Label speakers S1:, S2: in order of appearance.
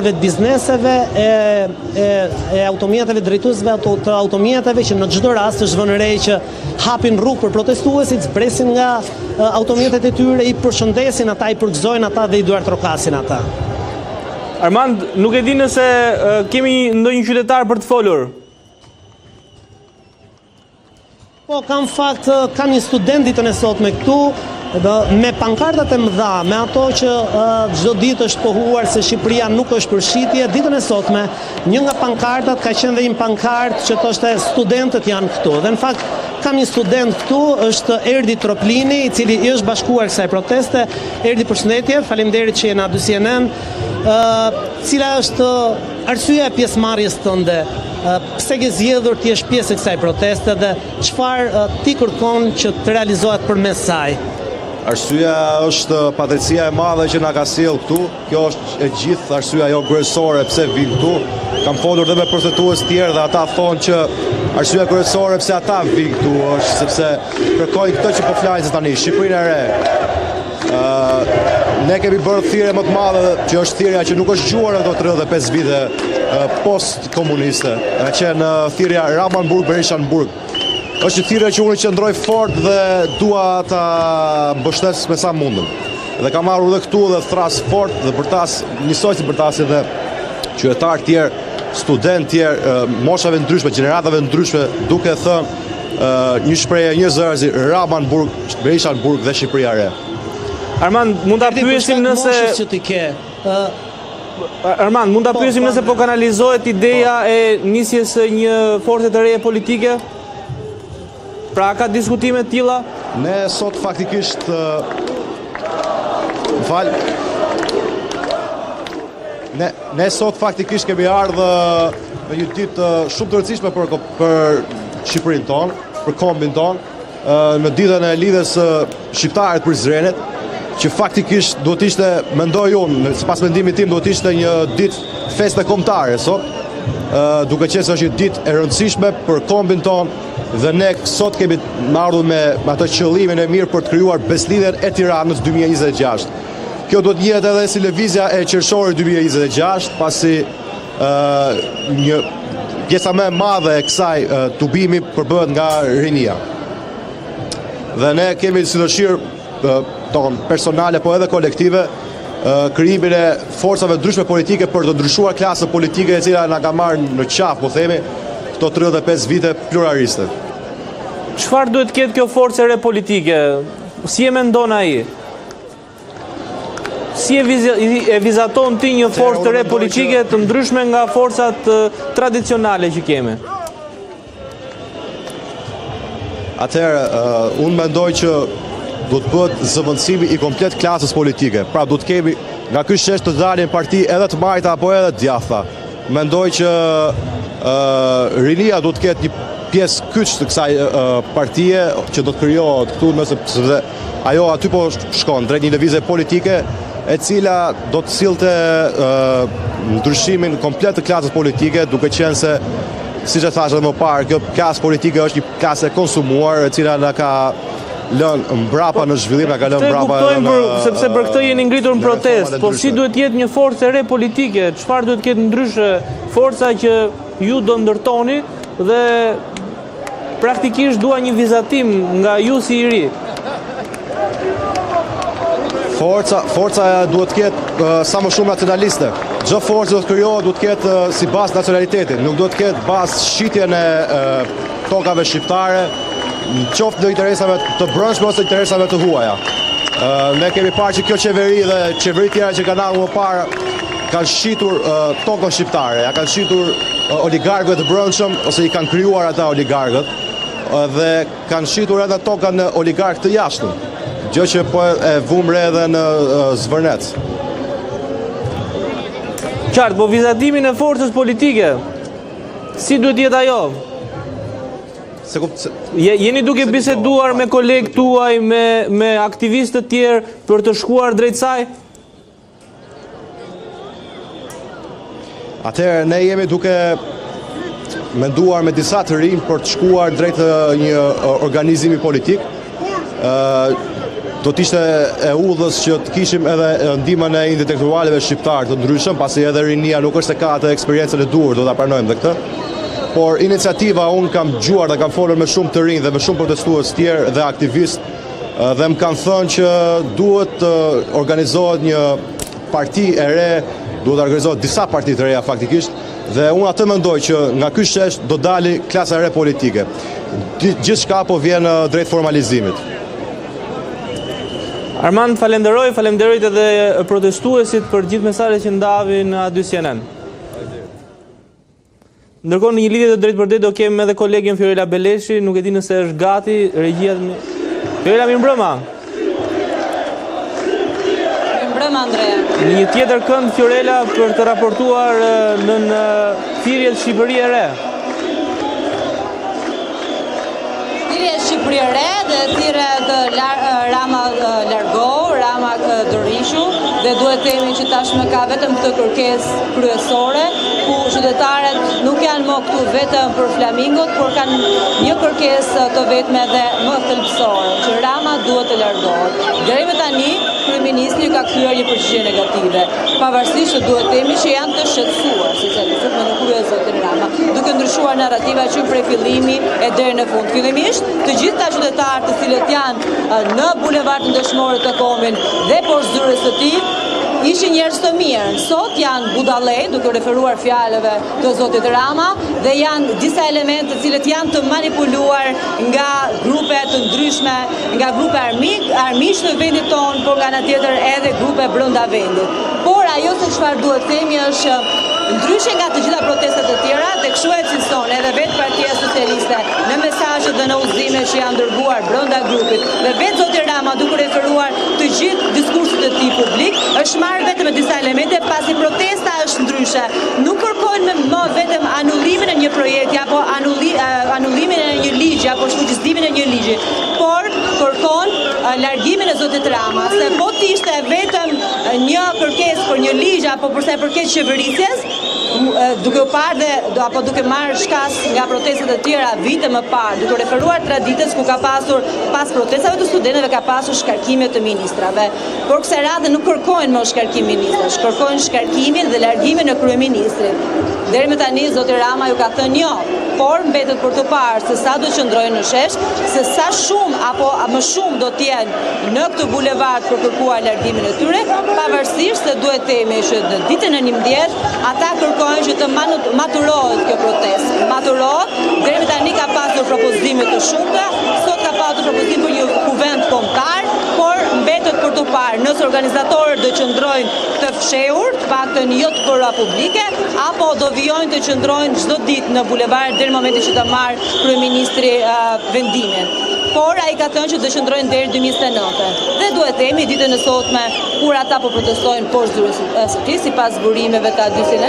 S1: të bizneseve e automjeteve drejtuesve të automjeteve që në çdo rast është vënë re që hapin rrugë për protestuesit, zbresin nga automjetet e tyre, i përshëndesin ata, i përgëzojnë ata dhe i duartrokasin ata.
S2: Armand, nuk e di nëse kemi ndonjë qytetar për të folur.
S1: Po, kam një student ditën e sotme këtu, me pankartat e mëdha, me ato që çdo ditë është pohuar se Shqipëria nuk është për shitje, ditën e sotme, një nga pankartat ka qenë dhe një pankart që thoshte studentët janë këtu. Dhe në fakt kam një student këtu, është Erdi Troplini, i cili i është bashkuar kësaj proteste. Erdi, përshëndetje, faleminderit që jena dy CNN. Cila është arsyeja e pjesëmarrjes tënde? Pse ke zgjedhur të jesh pjesë e kësaj proteste dhe çfarë ti kërkon që të realizohet përmes saj?
S3: Arsyeja është padrejtësia e madhe që na ka sjellë këtu. Kjo është e gjithë arsyeja jo kryesore pse vim këtu. Kam folur edhe me protestues të tjerë dhe ata thonë që arsyeja kryesore pse ata vin këtu është sepse kërkojnë këtë që po flasin tani, Shqipërinë e re. Ne kemi bërë thirrje më të madhe që është thirrja që nuk është gjuar ato 35 vite post-komuniste. Ka qenë thirrja Ramanburg-Berishanburg. Është një thirrje që unë qëndroj fort dhe dua ta mbështes me sa mundem. Dhe kam marrur edhe këtu dhe thras fort dhe bërtas, njësoj si bërtasi dhe qytetarë tjerë, studentë tjerë, moshave ndryshme, gjeneratave ndryshme, duke thënë një shprehje, një zëri, Ramanburg, Berishanburg dhe Shqipëria e re.
S2: Armand, mund ta pyesim nëse Armand, mund ta pyesim nëse po kanalizohet ideja e nisjes së një force të reje politike? Pra ka diskutime të tilla?
S3: Ne sot faktikisht Ne sot faktikisht kemi ardhur në një ditë shumë të rëndësishme për Shqipërinë tonë, për kombin tonë, në ditën e lidhjes së shqiptarët për Zrenit, që faktikisht duhet ishte, mendoj unë, sipas mendimit tim, duhet ishte një ditë feste kombëtare sot, duke qenë se është një ditë e rëndësishme për kombin tonë dhe ne sot kemi ardhur me atë qëllimin e mirë për të krijuar beslidhjen e Tiranës 2026. Kjo do të jetë edhe si lëvizja e qershorit 2026, pasi një pjesa më e madhe e kësaj tubimi përbëhet nga rinia. Dhe ne kemi si dëshirë personale po edhe kolektive krijimin e forcave ndryshme politike për të ndryshuar klasën politike e cila na ka marrë në qafë, po themi, këto 35 vite pluraliste.
S2: Çfarë duhet të ketë kjo forcë e re politike? Si e mendon ai? Si e vizaton ti një forcë të re politike të ndryshme nga forcat tradicionale që kemi?
S3: Atëherë, unë mendoj që do të bëhet zëvendësimi i komplet klasës politike. Pra do të kemi nga ky shesh të dalin parti edhe të majta apo edhe të djatha. Mendoj që rinia do të ketë një pjesë kyç të kësaj partie që do të krijohet këtu, nëse ajo aty po shkon drejt një lëvizje politike e cila do të sillte ndryshimin komplet të klasës politike, duke qenë se, siç e thash edhe më parë, kjo klasë politike është një klasë e konsumuar e cila na ka lënë mbrapa në zhvillim, na ka lënë mbrapa
S2: sepse për këtë jeni ngritur në protestë, po si duhet jetë një forcë e re politike? Çfarë duhet ketë ndryshe forca që ju do ndërtoni dhe praktikisht dua një vizatim nga ju si i ri?
S3: Forca duhet të ketë sa më shumë nacionaliste. Çdo forcë do të krijohet, duhet të ketë si bazë nacionalitetin, nuk duhet të ketë bazë shitjen e tokave shqiptare, qoftë në interesave të brendshme ose interesave të huaja. Ne kemi parë që kjo qeveri dhe qeveri tjera që kanë ardhur më parë kanë shitur tokën shqiptare, ja kanë shitur oligarkët të brendshëm ose i kanë krijuar ata oligarkët dhe kanë shitur edhe tokën në oligarkë të jashtëm, gjë që po e vumre edhe në Zvërnec.
S2: Qartë, po vizatimin e forcës politike, si duhet jetë ajo? Jeni duke biseduar me kolegë tuaj, me aktivistët tjerë për të shkuar drejt saj?
S3: Atëherë, ne jemi duke menduar me disa të rinj për të shkuar drejt një organizimi politik. do t'ishte e udhës që të kishim edhe ndihmën e intelektualëve shqiptar të ndryshëm, pasi edhe rinia nuk është se ka atë eksperiencën e duhur, do ta pranojmë dhe këtë. Por iniciativa unë kam dëgjuar dhe kam folur me shumë të rinj dhe me shumë protestues tjerë dhe aktivistë dhe më kanë thënë që duhet të organizohet një parti e re, duhet të organizohet disa parti të reja faktikisht, dhe unë atë mendoj që nga ky shesh do dali klasa e re politike. Gjithçka po vjen drejt formalizimit.
S2: Armand, falenderoj edhe protestuesit për gjithë mesazhet që ndavin në A2 CNN. Ndërkohë në një lidhje të drejtë për drejtë do kemi edhe kolegen Fiorella Beleshi, nuk e di nëse është gati, regjia. Fiorella, mirëmbrëma.
S4: Mirëmbrëma, Andrea.
S2: Në një tjetër kënd, Fiorella, për të raportuar në thirrjet Shqipëri e Re.
S4: Shqipëri e Re dhe thirrjet Rama largohu, Rama dërishu, dhe duhet të themi që tashmë ka vetëm këtë kërkesë kryesore, ku qytetarët nuk janë më këtu vetëm për flamingot, por kanë një kërkesë të vetme dhe më thelbësore, që Rama duhet të largohet. Deri më tani, kryeministri ka kthyer një përgjigje negative, pavarësisht që duhet të themi që janë të shqetësuar, siç e thotë më krye zotin Rama, duke ndryshuar narrativa që prej fillimi e deri në fund. Fillimisht, të gjithë ta qytetarët të cilët janë në bulevardin dëshmorë të Kombit dhe poshtë zyrës së tij ishin njerëz të mirë. Sot janë budallë, duke referuar fjalëve të zotit Rama, dhe janë disa elementë të cilët janë të manipuluar nga grupe të ndryshme, nga grupe armiq të vendit tonë, por nga ana tjetër edhe grupe brenda vendit. Por ajo se çfarë duhet themi është ndryshe nga të gjitha protestat e tjera, dhe kështu e cilëson edhe vetë Partia Socialiste në mesazhet dhe në udhëzime që janë dërguar brenda grupit, dhe vetë zoti Rama duke referuar të gjithë diskursit e tij publik, është marrë vetëm me disa elemente, pasi protesta është ndryshe. Nuk kërkojnë më vetëm anullimin e një projekti apo anullimin e një ligji apo shfuqizimin e një ligji, por kërkon largimin e zotit Rama, se po të ishte vetëm një kërkesë për një ligj apo për sa i përket qeverisjes, duke u parë apo duke marrë shkas nga protestat e tjera vite më parë, duke referuar traditës ku ka pasur pas protestave të studentëve ka pasur shkarkime të ministrave. Por kësaj radhe nuk kërkojnë më shkarkim ministrash, kërkojnë shkarkimin dhe largimin e kryeministrit. Deri më tani zoti Rama ju ka thënë jo, por mbetet për të parë se sa do qëndrojnë në shesh, se sa shumë apo më shumë do të jenë në këtë bulevard për kërkuar largimin e tyre, pavarësisht se duhet të themi që në ditën e 11 ata kërkojnë që të maturohet kjo protestë. Maturohet, deri më tani ka pasur propozime të shumta, sot ka pasur propozim për një kuvend kombëtar, por mbetet për të parë nëse organizatorët do qëndrojnë të fshehur, të paktën jo të bëra publike, apo do vijojnë të qëndrojnë çdo ditë në bulevard deri në momentin që të marrë kryeministri vendimin. Por ai ka thënë që do qëndrojnë deri 2029. Dhe duhet të themi ditën e sotme kur ata po protestojnë poshtë zyrës së tij sipas burimeve të A2 CNN.